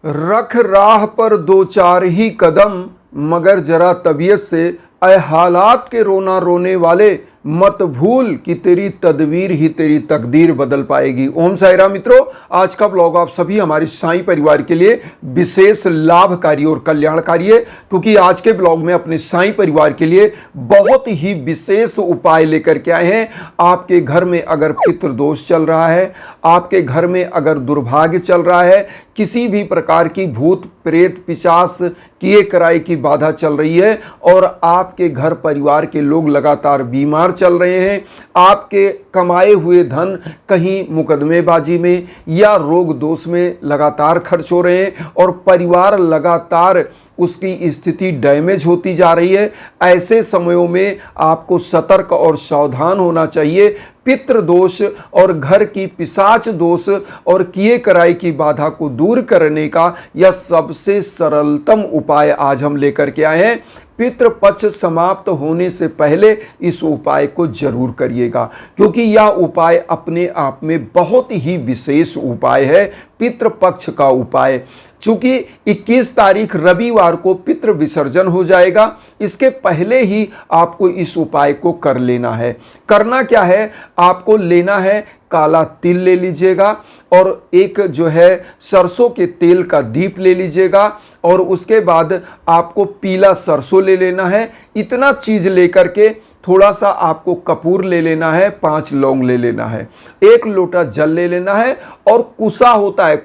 रख राह पर दो चार ही कदम, मगर जरा तबीयत से ऐ हालात के रोना रोने वाले, मत भूल कि तेरी तदबीर ही तेरी तकदीर बदल पाएगी। ओम साई राम मित्रों, आज का ब्लॉग आप सभी हमारे साईं परिवार के लिए विशेष लाभकारी और कल्याणकारी है, क्योंकि आज के ब्लॉग में अपने साईं परिवार के लिए बहुत ही विशेष उपाय लेकर के आए हैं। आपके घर में अगर पितृदोष चल रहा है, आपके घर में अगर दुर्भाग्य चल रहा है, किसी भी प्रकार की भूत प्रेत पिशाच किए कराए की बाधा चल रही है और आपके घर परिवार के लोग लगातार बीमार चल रहे हैं, आपके कमाए हुए धन कहीं मुकदमेबाजी में या रोग दोष में लगातार खर्च हो रहे हैं और परिवार लगातार उसकी स्थिति डैमेज होती जा रही है, ऐसे समयों में आपको सतर्क और सावधान होना चाहिए। पितृ दोष और घर की पिशाच दोष और किए कराई की बाधा को दूर करने का यह सबसे सरलतम उपाय आज हम लेकर के आए हैं। पितृपक्ष समाप्त होने से पहले इस उपाय को जरूर करिएगा, क्योंकि यह उपाय अपने आप में बहुत ही विशेष उपाय है। पितृपक्ष का उपाय, चूंकि 21 तारीख रविवार को पितृ विसर्जन हो जाएगा, इसके पहले ही आपको इस उपाय को कर लेना है। करना क्या है, आपको लेना है काला तिल ले लीजिएगा और एक जो है सरसों के तेल का दीप ले लीजिएगा और उसके बाद आपको पीला सरसों ले लेना है। इतना चीज लेकर के थोड़ा सा आपको कपूर ले लेना है, 5 लौंग ले लेना है, 1 लोटा जल ले लेना है और कुशा होता है,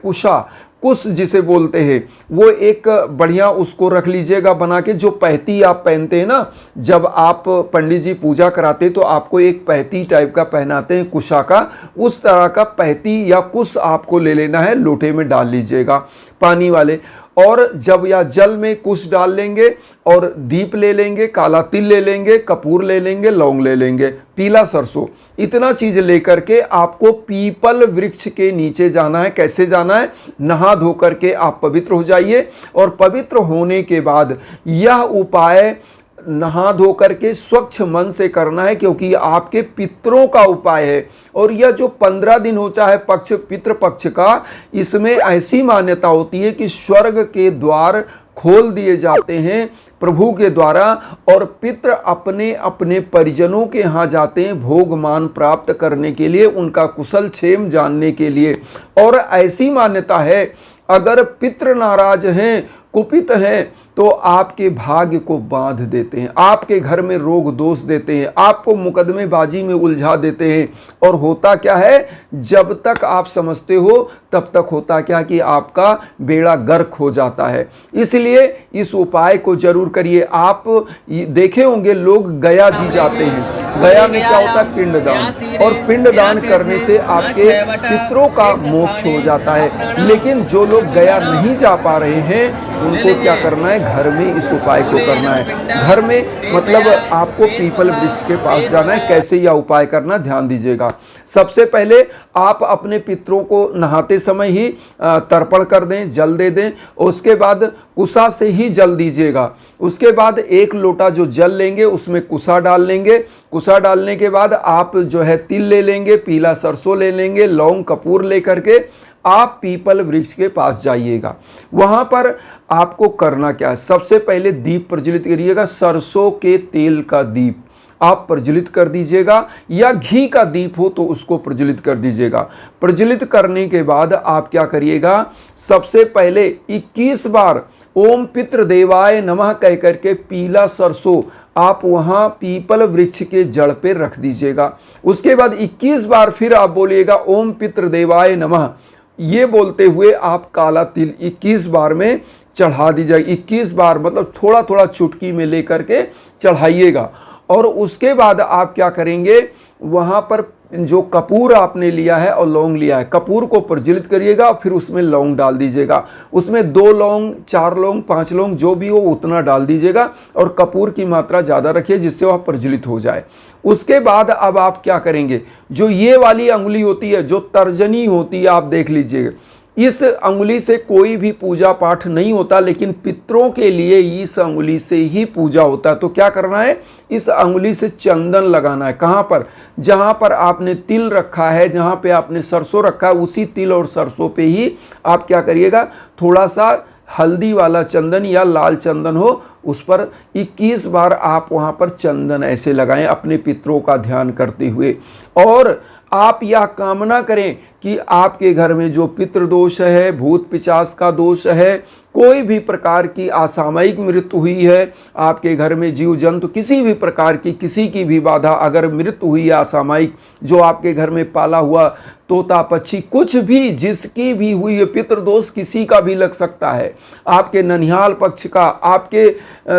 कुश जिसे बोलते हैं, वो एक बढ़िया उसको रख लीजिएगा बना के। जो पहती आप पहनते हैं ना, जब आप पंडित जी पूजा कराते तो आपको एक पहती टाइप का पहनाते हैं कुशा का, उस तरह का पहती या कुश आपको ले लेना है, लोटे में डाल लीजिएगा पानी वाले। और जब या जल में कुश डाल लेंगे और दीप ले लेंगे, काला तिल ले लेंगे, कपूर ले लेंगे, लौंग ले लेंगे, पीला सरसों, इतना चीज लेकर के आपको पीपल वृक्ष के नीचे जाना है। कैसे जाना है, नहा धो करके आप पवित्र हो जाइए और पवित्र होने के बाद यह उपाय नहा धो करके स्वच्छ मन से करना है, क्योंकि आपके पितरों का उपाय है। और यह जो 15 दिन होता है पक्ष, पितृपक्ष का, इसमें ऐसी मान्यता होती है कि स्वर्ग के द्वार खोल दिए जाते हैं प्रभु के द्वारा और पितृ अपने अपने परिजनों के यहाँ जाते हैं भोग मान प्राप्त करने के लिए, उनका कुशल क्षेम जानने के लिए। और ऐसी मान्यता है, अगर पितृ नाराज हैं, कुपित हैं, तो आपके भाग्य को बांध देते हैं, आपके घर में रोग दोष देते हैं, आपको मुकदमेबाजी में उलझा देते हैं। और होता क्या है, जब तक आप समझते हो तब तक होता क्या कि आपका बेड़ा गर्क हो जाता है। इसलिए इस उपाय को जरूर करिए। आप देखे होंगे लोग गया जी जाते हैं, गया में क्या होता है, पिंडदान, और पिंडदान करने से आपके पितरों का मोक्ष हो जाता है। लेकिन जो लोग गया नहीं जा पा रहे हैं, उनको क्या करना है, घर में इस उपाय को करना है। घर में मतलब आपको पीपल वृक्ष के पास जाना है। कैसे यह उपाय करना, ध्यान दीजिएगा। सबसे पहले आप अपने पितरों को नहाते समय ही तर्पण कर दें, जल दे दें। उसके बाद कुशा से ही जल दीजिएगा। उसके बाद 1 लोटा जो जल लेंगे उसमें कुशा डाल लेंगे। कुशा डालने के बाद आप जो है तिल ले लेंगे, पीला सरसों ले लेंगे, लौंग कपूर ले करके आप पीपल वृक्ष के पास जाइएगा। वहां पर आपको करना क्या है, सबसे पहले दीप प्रज्वलित करिएगा। सरसों के तेल का दीप आप प्रज्वलित कर दीजिएगा, या घी का दीप हो तो उसको प्रज्वलित कर दीजिएगा। प्रज्वलित करने के बाद आप क्या करिएगा, सबसे पहले 21 बार ओम पितृदेवाय नमः कह करके पीला सरसों आप वहां पीपल वृक्ष के जड़ पे रख दीजिएगा। उसके बाद 21 बार फिर आप बोलिएगा ओम पितृदेवाय नमः। ये बोलते हुए आप काला तिल 21 बार में चढ़ा दीजिए। 21 बार मतलब थोड़ा थोड़ा चुटकी में लेकर के चढ़ाइएगा। और उसके बाद आप क्या करेंगे, वहाँ पर जो कपूर आपने लिया है और लौंग लिया है, कपूर को प्रज्वलित करिएगा, फिर उसमें लौंग डाल दीजिएगा। उसमें 2 लौंग, 4 लौंग, 5 लौंग जो भी हो उतना डाल दीजिएगा और कपूर की मात्रा ज़्यादा रखिए जिससे वह प्रज्वलित हो जाए। उसके बाद अब आप क्या करेंगे, जो ये वाली अंगुली होती है, जो तर्जनी होती है, आप देख लीजिएगा, इस अंगुली से कोई भी पूजा पाठ नहीं होता, लेकिन पितरों के लिए इस अंगुली से ही पूजा होता है। तो क्या करना है, इस अंगुली से चंदन लगाना है। कहाँ पर, जहाँ पर आपने तिल रखा है, जहाँ पे आपने सरसों रखा है, उसी तिल और सरसों पे ही आप क्या करिएगा, थोड़ा सा हल्दी वाला चंदन या लाल चंदन हो, उस पर 21 बार आप वहाँ पर चंदन ऐसे लगाएं अपने पितरों का ध्यान करते हुए। और आप यह कामना करें कि आपके घर में जो पितृदोष है, भूत पिशाच का दोष है, कोई भी प्रकार की असामयिक मृत्यु हुई है, आपके घर में जीव जंतु किसी भी प्रकार की, किसी की भी बाधा अगर मृत्यु हुई है असामयिक, जो आपके घर में पाला हुआ तोता पक्षी कुछ भी जिसकी भी हुई है, पितृदोष किसी का भी लग सकता है, आपके ननिहाल पक्ष का, आपके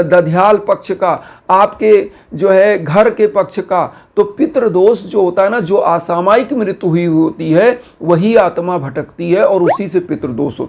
दधियाल पक्ष का, आपके जो है घर के पक्ष का, तो पितृदोष जो होता है ना, जो असामयिक मृत्यु हुई होती है, वही आत्मा भटकती है और उसी से पितृदोष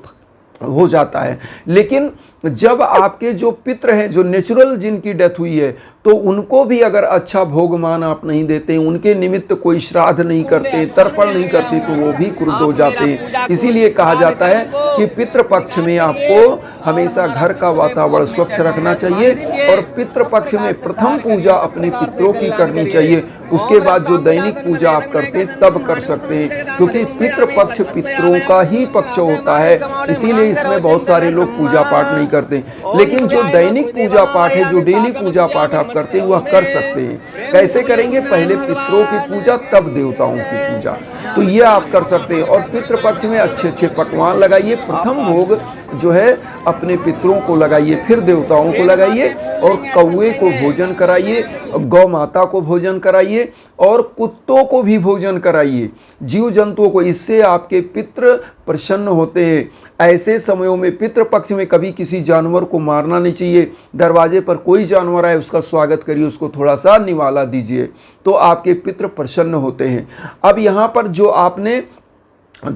हो जाता है। लेकिन जब आपके जो पितृ हैं, जो नेचुरल जिनकी डेथ हुई है, तो उनको भी अगर अच्छा भोगमान आप नहीं देते, उनके निमित्त कोई श्राद्ध नहीं करते, तर्पण नहीं करते, तो वो भी क्रुद्ध हो जाते हैं। इसीलिए कहा जाता है कि पितृपक्ष में आपको हमेशा घर का वातावरण स्वच्छ रखना चाहिए और पितृपक्ष में प्रथम पूजा अपने पितरों की करनी चाहिए। उसके बाद जो दैनिक पूजा आप करते हैं तब कर सकते हैं, क्योंकि पितृपक्ष पितरों का ही पक्ष होता है, इसीलिए इसमें बहुत सारे लोग पूजा पाठ नहीं करते। लेकिन जो दैनिक पूजा पाठ है, जो डेली पूजा पाठ आप करते हैं, वह कर सकते हैं। कैसे करेंगे, पहले पितरों की पूजा तब देवताओं की पूजा, तो ये आप कर सकते हैं। और पितृपक्ष में अच्छे अच्छे पकवान लगाइए, प्रथम भोग जो है अपने पितरों को लगाइए, फिर देवताओं को लगाइए, और कौवे को भोजन कराइए, गौ माता को भोजन कराइए, और कुत्तों को भी भोजन कराइए, जीव जंतुओं को। इससे आपके पितृ प्रसन्न होते हैं। ऐसे समयों में पितृपक्ष में कभी किसी जानवर को मारना नहीं चाहिए। दरवाजे पर कोई जानवर आए, उसका स्वागत करिए, उसको थोड़ा सा निवाला दीजिए, तो आपके पितृ प्रसन्न होते हैं। अब यहाँ पर जो आपने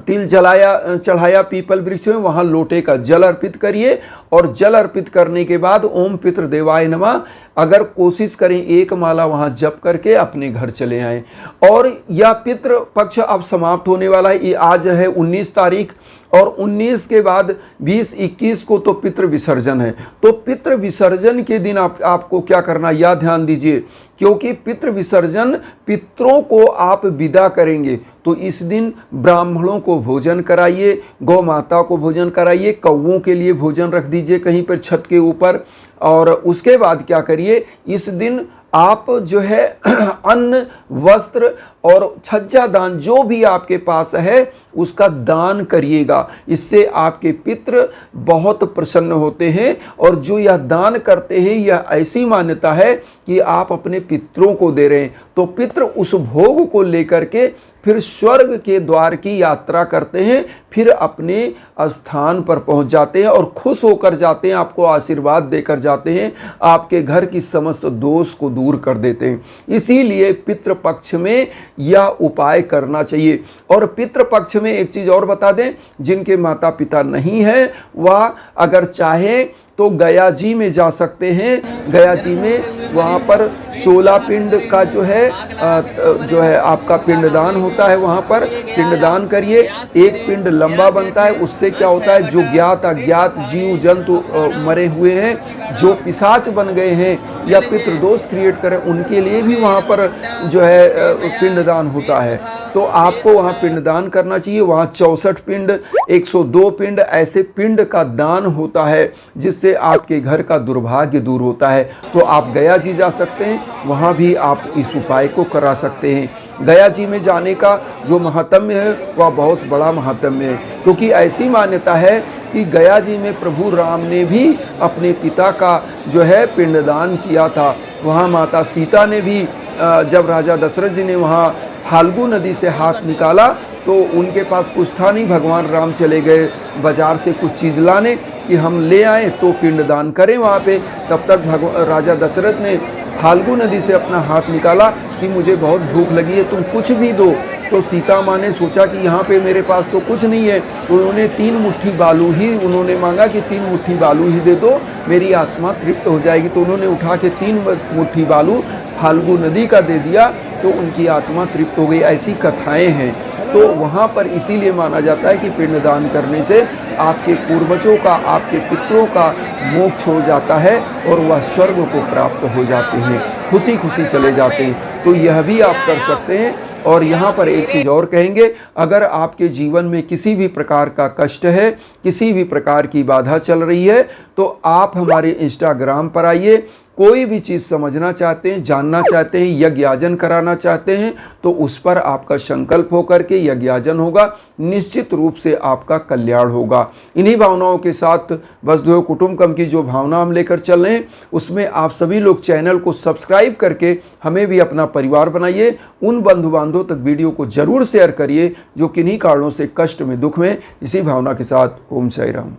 तिल जलाया चढ़ाया पीपल वृक्ष में, वहाँ लोटे का जल अर्पित करिए, और जल अर्पित करने के बाद ओम पितृ देवाय नमः अगर कोशिश करें एक माला वहाँ जप करके अपने घर चले आएँ। और यह पितृ पक्ष अब समाप्त होने वाला है। ये आज है 19 तारीख, और 19 के बाद 20-21 को तो पितृ विसर्जन है। तो पितृ विसर्जन के दिन आपको क्या करना, यह ध्यान दीजिए, क्योंकि पितृ विसर्जन पितरों को आप विदा करेंगे, तो इस दिन ब्राह्मणों को भोजन कराइए, गौ माता को भोजन कराइए, कौवों के लिए भोजन रख दीजिए कहीं पर छत के ऊपर। और उसके बाद क्या करिए, इस दिन आप जो है अन्न, वस्त्र और छज्जा दान जो भी आपके पास है उसका दान करिएगा। इससे आपके पितृ बहुत प्रसन्न होते हैं, और जो यह दान करते हैं, यह ऐसी मान्यता है कि आप अपने पितरों को दे रहे हैं। तो पितृ उस भोग को लेकर के फिर स्वर्ग के द्वार की यात्रा करते हैं, फिर अपने स्थान पर पहुंच जाते हैं और खुश होकर जाते हैं, आपको आशीर्वाद देकर जाते हैं, आपके घर की समस्त दोष को दूर कर देते हैं। इसीलिए पितृपक्ष में यह उपाय करना चाहिए। और पितृपक्ष में एक चीज़ और बता दें, जिनके माता पिता नहीं है, वह अगर चाहे तो गया जी में जा सकते हैं। गया जी में वहाँ पर 16 पिंड का जो है आपका पिंडदान होता है, वहाँ पर पिंडदान करिए। एक पिंड लंबा बनता है, उससे क्या होता है, जो ज्ञात अज्ञात जीव जंतु मरे हुए हैं, जो पिशाच बन गए हैं या पितृदोष क्रिएट करें, उनके लिए भी वहाँ पर जो है पिंडदान होता है। तो आपको वहाँ पिंडदान करना चाहिए। वहाँ 64 पिंड, 102 पिंड, ऐसे पिंड का दान होता है, जिससे आपके घर का दुर्भाग्य दूर होता है। तो आप गया जी जा सकते हैं, वहाँ भी आप इस उपाय को करा सकते हैं। गया जी में जाने का जो महात्म्य है वह बहुत बड़ा महात्म्य है, क्योंकि ऐसी मान्यता है कि गया जी में प्रभु राम ने भी अपने पिता का जो है पिंडदान किया था। वहाँ माता सीता ने भी, जब राजा दशरथ जी ने वहाँ फाल्गु नदी से हाथ निकाला तो उनके पास कुछ था नहीं, भगवान राम चले गए बाजार से कुछ चीज़ लाने कि हम ले आए तो पिंडदान करें वहाँ पे। तब तक राजा दशरथ ने फाल्गु नदी से अपना हाथ निकाला कि मुझे बहुत भूख लगी है, तुम कुछ भी दो। तो सीता माँ ने सोचा कि यहाँ पे मेरे पास तो कुछ नहीं है, तो उन्होंने 3 मुट्ठी बालू ही उन्होंने मांगा कि 3 मुट्ठी बालू ही दे दो, मेरी आत्मा तृप्त हो जाएगी। तो उन्होंने उठा के 3 मुट्ठी बालू फाल्गु नदी का दे दिया, तो उनकी आत्मा तृप्त हो गई। ऐसी कथाएं हैं। तो वहाँ पर इसीलिए माना जाता है कि पिंडदान करने से आपके पूर्वजों का, आपके पितरों का मोक्ष हो जाता है और वह स्वर्ग को प्राप्त हो जाते हैं, खुशी खुशी चले जाते हैं। तो यह भी आप कर सकते हैं। और यहाँ पर एक चीज़ और कहेंगे, अगर आपके जीवन में किसी भी प्रकार का कष्ट है, किसी भी प्रकार की बाधा चल रही है, तो आप हमारे इंस्टाग्राम पर आइए। कोई भी चीज़ समझना चाहते हैं, जानना चाहते हैं, यज्ञाजन कराना चाहते हैं, तो उस पर आपका संकल्प होकर के यज्ञाजन होगा, निश्चित रूप से आपका कल्याण होगा। इन्हीं भावनाओं के साथ वसुधैव कुटुंबकम की जो भावना हम लेकर चल रहे हैं, उसमें आप सभी लोग चैनल को सब्सक्राइब करके हमें भी अपना परिवार बनाइए। उन बंधु बांधवों तक वीडियो को जरूर शेयर करिए जो किन्हीं कारणों से कष्ट में, दुख में। इसी भावना के साथ ओम साई राम।